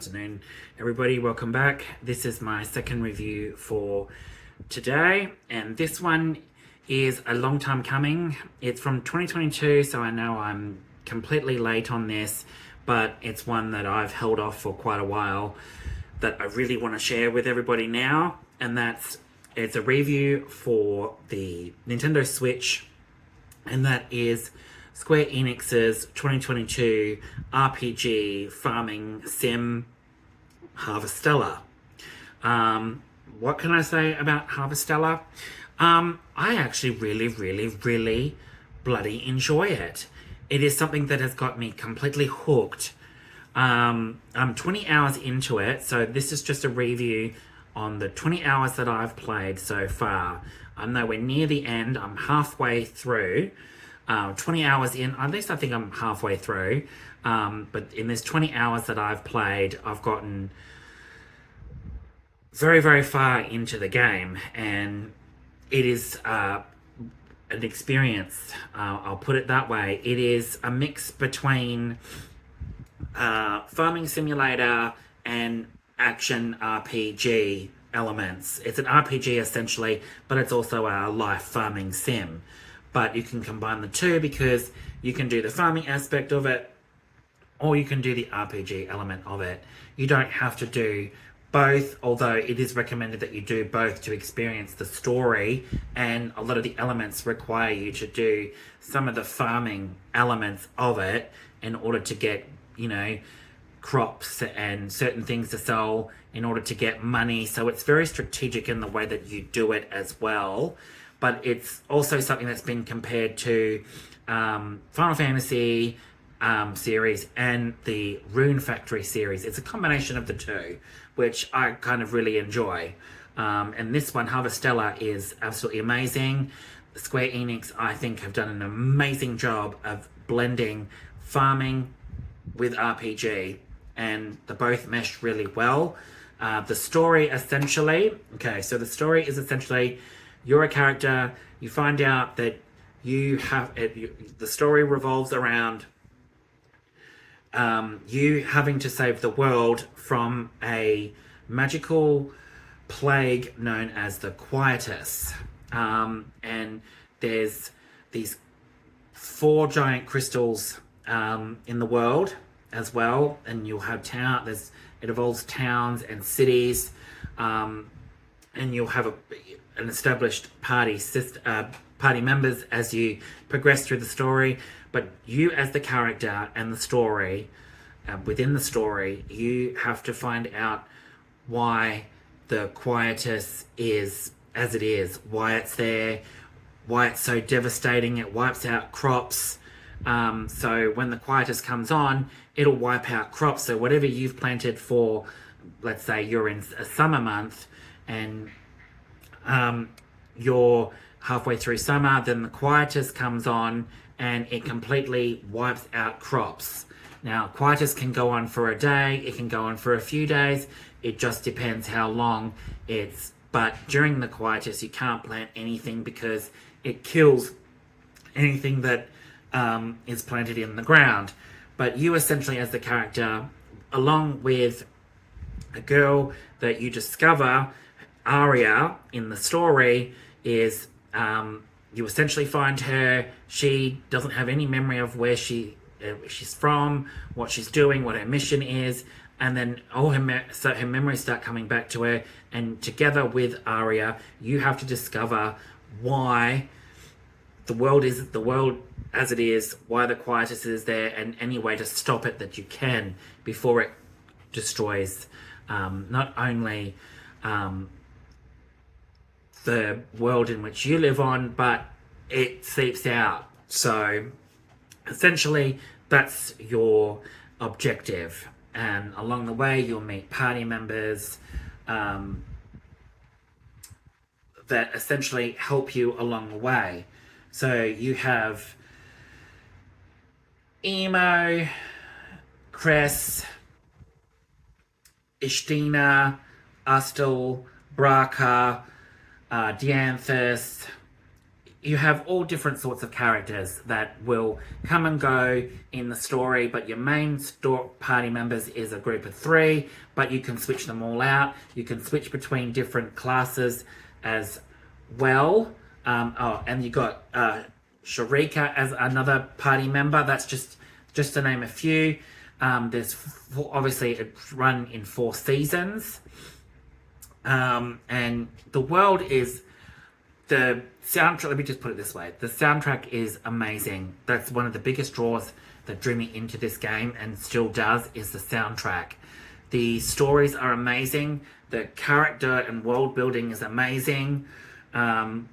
afternoon, everybody. Welcome back. This is my second review for today, and this one is a long time coming. It's from 2022, so I know I'm completely late on this, but it's one that I've held off for quite a while that I really want to share with everybody now, and it's a review for the Nintendo Switch, and that is SquareEnix's 2022 RPG farming sim, Harvestella. What can I say about Harvestella? I actually really bloody enjoy it. It is something that has got me completely hooked. I'm 20 hours into it, so this is just a review on the 20 hours that I've played so far. I'm nowhere near the end. I'm halfway through. 20 hours in, at least I think I'm halfway through. But in this 20 hours that I've played, I've gotten very far into the game, and it is an experience. I'll put it that way. It is a mix between farming simulator and action RPG elements. It's an RPG essentially, but it's also a life farming sim. But you can combine the two because you can do the farming aspect of it, or you can do the RPG element of it. You don't have to do both, although it is recommended that you do both to experience the story, and a lot of the elements require you to do some of the farming elements of it in order to get, crops and certain things to sell in order to get money. So it's very strategic in the way that you do it as well. But it's also something that's been compared to Final Fantasy series and the Rune Factory series. It's a combination of the two, which I kind of really enjoy. And this one, Harvestella, is absolutely amazing. Square Enix, I think, have done an amazing job of blending farming with RPG, and they both meshed really well. The story essentially, you're a character, you find out that the story revolves around you having to save the world from a magical plague known as the Quietus. And there's these 4 giant crystals in the world as well, and you'll have it involves towns and cities, and you'll have an established party members as you progress through the story. But you, as the character and the story, within the story, you have to find out why the Quietus is as it is, why it's there, why it's so devastating. It wipes out crops. So when the Quietus comes on, it'll wipe out crops. So whatever you've planted for, let's say you're in a summer month, and you're halfway through summer, then the Quietus comes on and it completely wipes out crops. Now, Quietus can go on for a day, it can go on for a few days, it just depends how long but during the Quietus you can't plant anything because it kills anything that is planted in the ground. But you essentially, as the character, along with a girl that you discover, Aria, in the story, is you essentially find her. She doesn't have any memory of where she's from, what she's doing, what her mission is, and then all her memories start coming back to her, and together with Aria, you have to discover why the world is the world as it is, why the Quietus is there, and any way to stop it that you can before it destroys not only the world in which you live on, but it seeps out. So essentially that's your objective, and along the way you'll meet party members that essentially help you along the way. So you have Emo, Cress, Ishtina, Astel, Braka, Dianthus, you have all different sorts of characters that will come and go in the story, but your main party members is a group of 3, but you can switch them all out. You can switch between different classes as well. And you got Sharika as another party member. That's just to name a few. There's obviously it's run in 4 seasons. And the world is... The soundtrack, let me just put it this way. The soundtrack is amazing. That's one of the biggest draws that drew me into this game and still does, is the soundtrack. The stories are amazing. The character and world building is amazing. And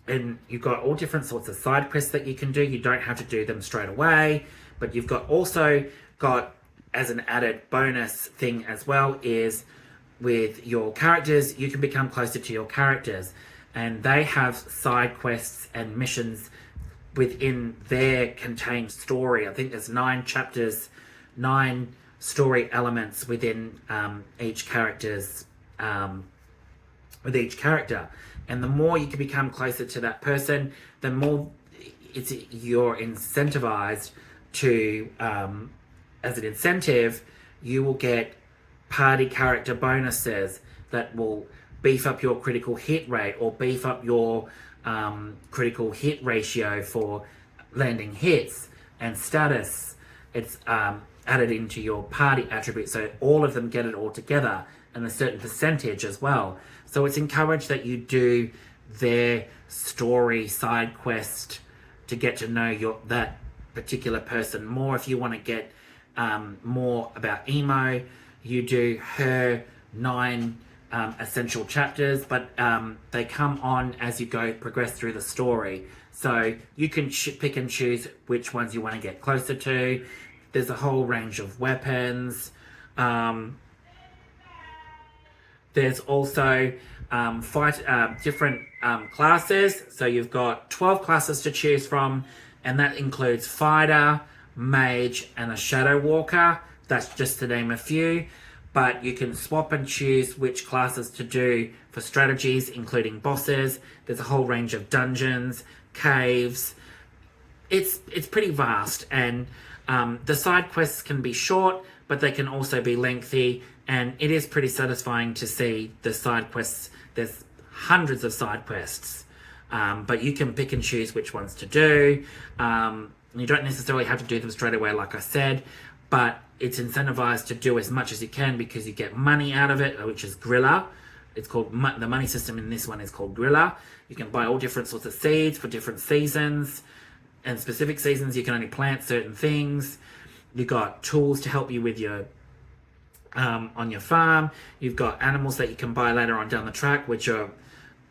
you've got all different sorts of side quests that you can do. You don't have to do them straight away. But you've also got, as an added bonus thing as well, is with your characters, you can become closer to your characters. And they have side quests and missions within their contained story. I think there's 9 chapters, 9 story elements within each character's with each character. And the more you can become closer to that person, the more you're incentivized to, as an incentive, you will get party character bonuses that will beef up your critical hit rate, or beef up your critical hit ratio for landing hits and status. It's added into your party attribute, so all of them get it all together, and a certain percentage as well. So it's encouraged that you do their story side quest to get to know that particular person more. If you want to get more about Emo, you do her 9 essential chapters, but they come on as you progress through the story. So you can pick and choose which ones you want to get closer to. There's a whole range of weapons. There's also different classes. So you've got 12 classes to choose from, and that includes fighter, mage, and a shadow walker. That's just to name a few. But you can swap and choose which classes to do for strategies, including bosses. There's a whole range of dungeons, caves. It's pretty vast, and the side quests can be short, but they can also be lengthy, and it is pretty satisfying to see the side quests. There's hundreds of side quests, but you can pick and choose which ones to do. You don't necessarily have to do them straight away, like I said, but it's incentivized to do as much as you can because you get money out of it, which is Grilla. It's called, the money system in this one is called Grilla. You can buy all different sorts of seeds for different seasons, and specific seasons you can only plant certain things. You've got tools to help you with your on your farm. You've got animals that you can buy later on down the track, which are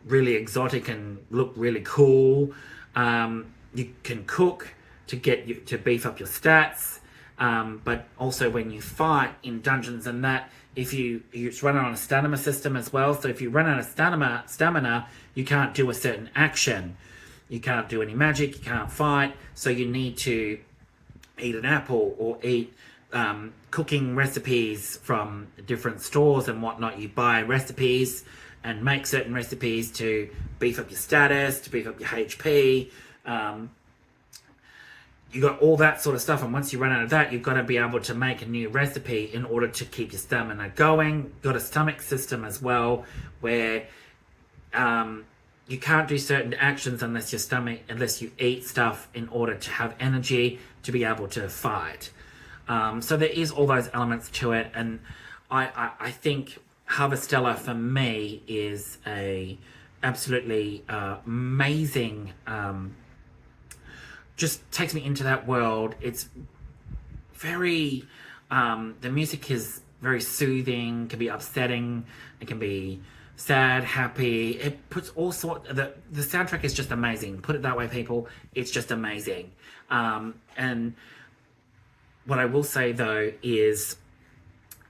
really exotic and look really cool. You can cook to beef up your stats. But also when you fight in dungeons and that, if it's running on a stamina system as well. So if you run out of stamina, you can't do a certain action. You can't do any magic, you can't fight. So you need to eat an apple or eat cooking recipes from different stores and whatnot. You buy recipes and make certain recipes to beef up your status, to beef up your HP. You got all that sort of stuff, and once you run out of that, you've got to be able to make a new recipe in order to keep your stamina going. You've got a stomach system as well, where you can't do certain actions unless you eat stuff in order to have energy to be able to fight. So there is all those elements to it, and I think Harvestella for me is a absolutely amazing. Just takes me into that world. It's very, the music is very soothing, can be upsetting, it can be sad, happy. It puts all sorts, the soundtrack is just amazing. Put it that way, people. It's just amazing. And what I will say though is,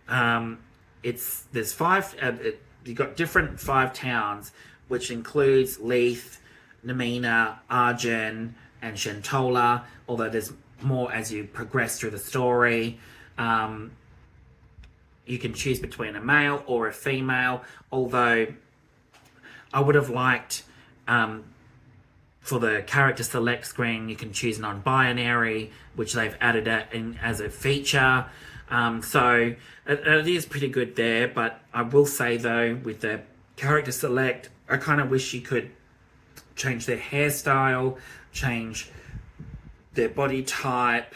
there's 5, you've got different 5 towns, which includes Leith, Namina, Argen, and Shentola, although there's more as you progress through the story. You can choose between a male or a female, although I would have liked for the character select screen, you can choose non-binary, which they've added that in as a feature. So it is pretty good there, but I will say though, with the character select, I kind of wish you could change their hairstyle, change their body type,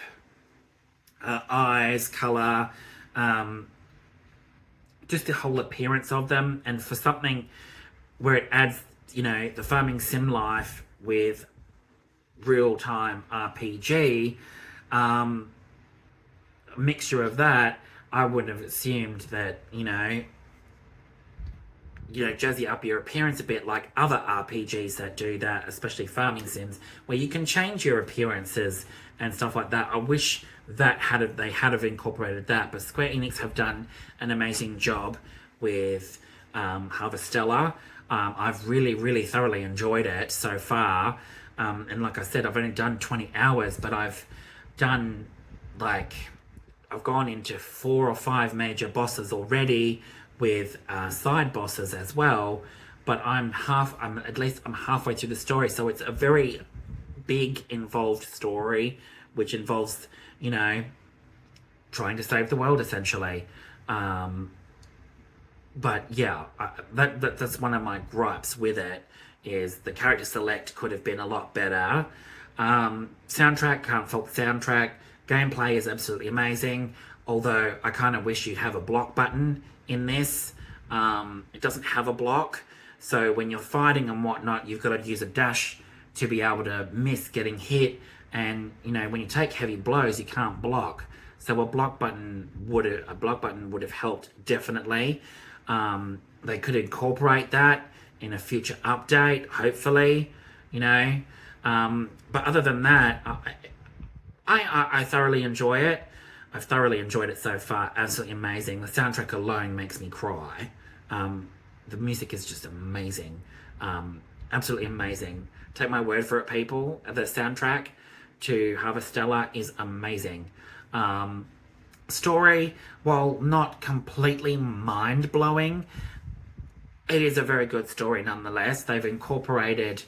eyes, color, just the whole appearance of them. And for something where it adds, the farming sim life with real-time RPG, a mixture of that, I would have assumed that, jazzy up your appearance a bit like other RPGs that do that, especially farming sims, where you can change your appearances and stuff like that. I wish that they had have incorporated that, but Square Enix have done an amazing job with Harvestella. I've really, really thoroughly enjoyed it so far. And like I said, I've only done 20 hours, but I've gone into 4 or 5 major bosses already, with side bosses as well. But I'm halfway through the story, so it's a very big, involved story, which involves, trying to save the world essentially. But yeah, that's one of my gripes with it, is the character select could have been a lot better. Soundtrack, can't fault the soundtrack. Gameplay is absolutely amazing, although I kind of wish you'd have a block button in this. It doesn't have a block, so when you're fighting and whatnot, you've got to use a dash to be able to miss getting hit, and when you take heavy blows, you can't block. So a block button would have helped definitely. They could incorporate that in a future update, hopefully, But other than that, I thoroughly enjoy it. I've thoroughly enjoyed it so far. Absolutely amazing. The soundtrack alone makes me cry. The music is just amazing. Absolutely amazing. Take my word for it, people. The soundtrack to Harvestella is amazing. Story, while not completely mind-blowing, it is a very good story nonetheless. They've incorporated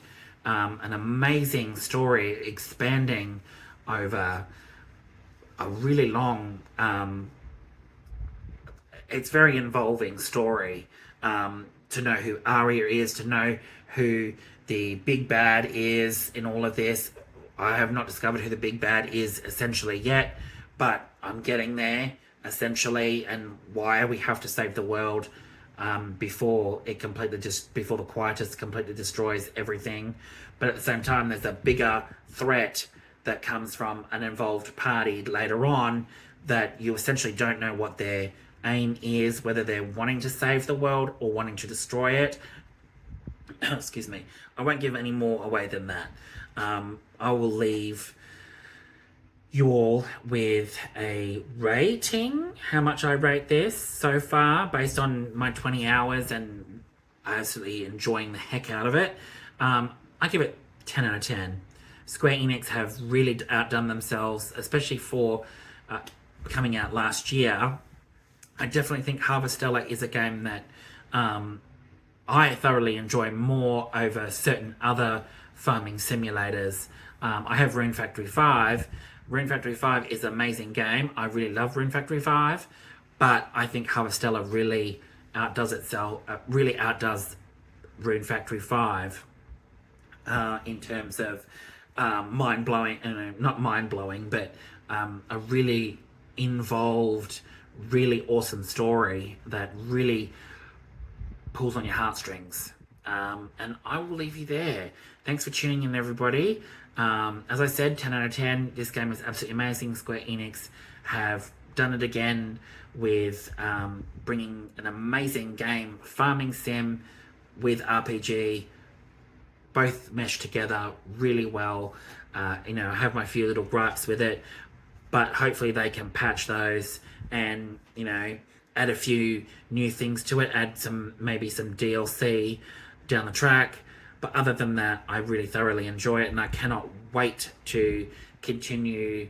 an amazing story expanding over a really long, it's very involving story, to know who Arya is, to know who the big bad is in all of this. I have not discovered who the big bad is essentially yet, but I'm getting there essentially, and why we have to save the world before the Quietus completely destroys everything. But at the same time, there's a bigger threat that comes from an involved party later on that you essentially don't know what their aim is, whether they're wanting to save the world or wanting to destroy it. Excuse me. I won't give any more away than that. I will leave you all with a rating, how much I rate this so far based on my 20 hours and absolutely enjoying the heck out of it. I give it 10 out of 10. Square Enix have really outdone themselves, especially for coming out last year. I definitely think Harvestella is a game that I thoroughly enjoy more over certain other farming simulators. I have Rune Factory 5. Rune Factory 5 is an amazing game. I really love Rune Factory 5, but I think Harvestella really outdoes Rune Factory 5 in terms of mind-blowing, not mind-blowing, but a really involved, really awesome story that really pulls on your heartstrings. And I will leave you there. Thanks for tuning in, everybody. As I said, 10 out of 10. This game is absolutely amazing. Square Enix have done it again with bringing an amazing game, farming sim with RPG, both mesh together really well. I have my few little gripes with it, but hopefully they can patch those and, add a few new things to it, add maybe some DLC down the track. But other than that, I really thoroughly enjoy it, and I cannot wait to continue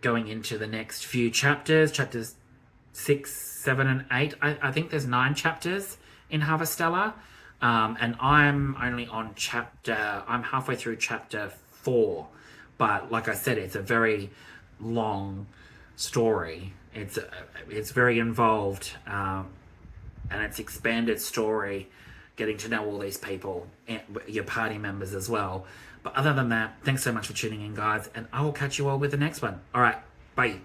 going into the next few chapters 6, 7, and 8. I think there's 9 chapters in Harvestella. And I'm only on I'm halfway through chapter 4. But like I said, it's a very long story. It's very involved, and it's expanded story, getting to know all these people, and your party members as well. But other than that, thanks so much for tuning in, guys, and I will catch you all with the next one. All right, bye.